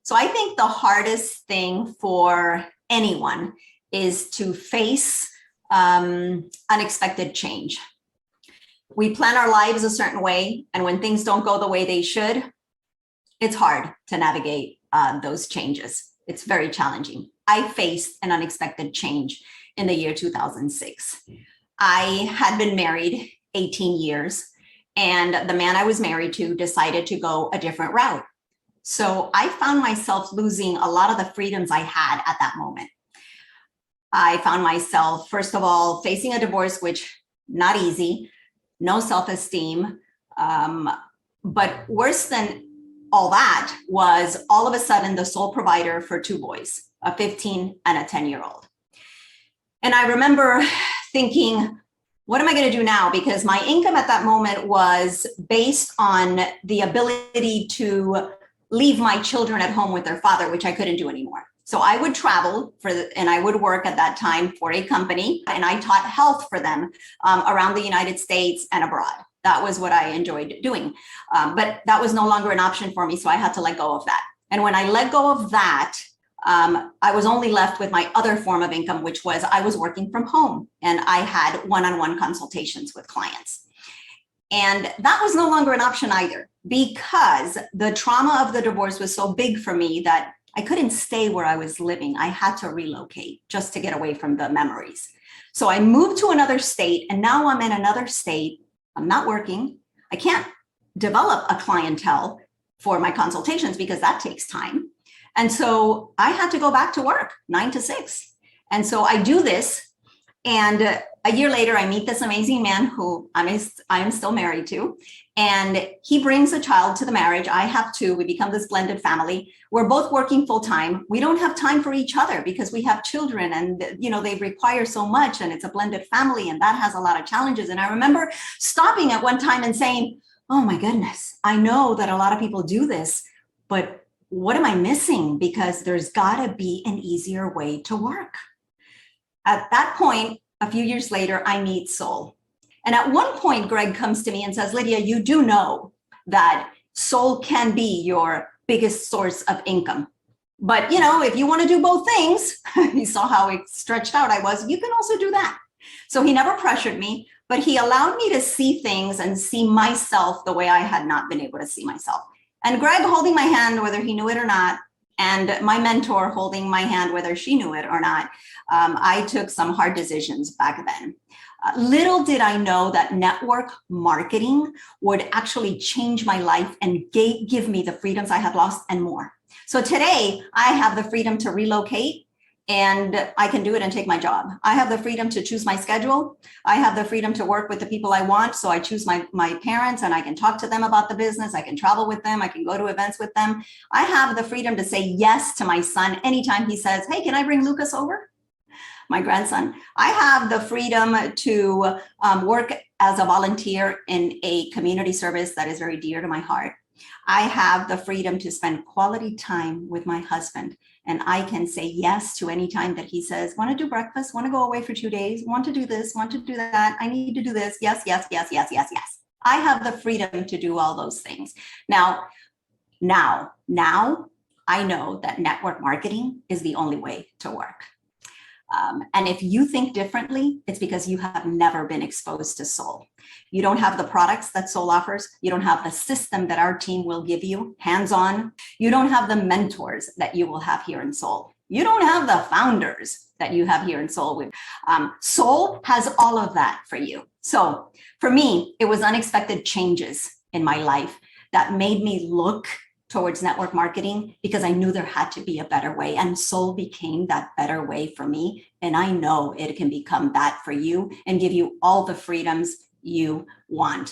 So I think the hardest thing for anyone is to face unexpected change. We plan our lives a certain way, and when things don't go the way they should, it's hard to navigate those changes. It's very challenging. I faced an unexpected change in the year 2006. I had been married 18 years, and the man I was married to decided to go a different route. So I found myself losing a lot of the freedoms I had at that moment. I found myself, first of all, facing a divorce, which not easy, no self-esteem. But worse than all that was all of a sudden the sole provider for two boys, a 15 and a 10-year-old. And I remember thinking, what am I going to do now? Because my income at that moment was based on the ability to leave my children at home with their father, which I couldn't do anymore. So I would travel and I would work at that time for a company, and I taught health for them around the United States and abroad. That was what I enjoyed doing. But that was no longer an option for me, so I had to let go of that. And when I let go of that, I was only left with my other form of income, which was I was working from home, and I had one-on-one consultations with clients. And that was no longer an option either, because the trauma of the divorce was so big for me that I couldn't stay where I was living. I had to relocate just to get away from the memories. So I moved to another state, and now I'm in another state. I'm not working. I can't develop a clientele for my consultations because that takes time. And so I had to go back to work 9 to 6. And so I do this. And a year later, I meet this amazing man who I am still married to. And he brings a child to the marriage. I have two. We become this blended family. We're both working full time. We don't have time for each other because we have children, and they require so much, and it's a blended family, and that has a lot of challenges. And I remember stopping at one time and saying, oh my goodness, I know that a lot of people do this, but what am I missing? Because there's gotta be an easier way to work. At that point, a few years later, I meet Soul. And at one point, Greg comes to me and says, Lydia, you do know that Soul can be your biggest source of income. But, if you want to do both things, he saw how stretched out I was, you can also do that. So he never pressured me, but he allowed me to see things and see myself the way I had not been able to see myself. And Greg holding my hand, whether he knew it or not, and my mentor holding my hand, whether she knew it or not, I took some hard decisions back then. Little did I know that network marketing would actually change my life and give me the freedoms I had lost and more. So today I have the freedom to relocate, and I can do it and take my job. I have the freedom to choose my schedule. I have the freedom to work with the people I want. So I choose my parents, and I can talk to them about the business. I can travel with them. I can go to events with them. I have the freedom to say yes to my son anytime he says, hey, can I bring Lucas over? My grandson. I have the freedom to work as a volunteer in a community service that is very dear to my heart. I have the freedom to spend quality time with my husband, and I can say yes to any time that he says, want to do breakfast, want to go away for 2 days, want to do this, want to do that, I need to do this, yes, yes, yes, yes, yes, yes. I have the freedom to do all those things. Now I know that network marketing is the only way to work. And if you think differently, it's because you have never been exposed to Soul. You don't have the products that Soul offers. You don't have the system that our team will give you, hands-on. You don't have the mentors that you will have here in Soul. You don't have the founders that you have here in Soul. Soul has all of that for you. So for me, it was unexpected changes in my life that made me look towards network marketing because I knew there had to be a better way, and Soul became that better way for me. And I know it can become that for you and give you all the freedoms you want.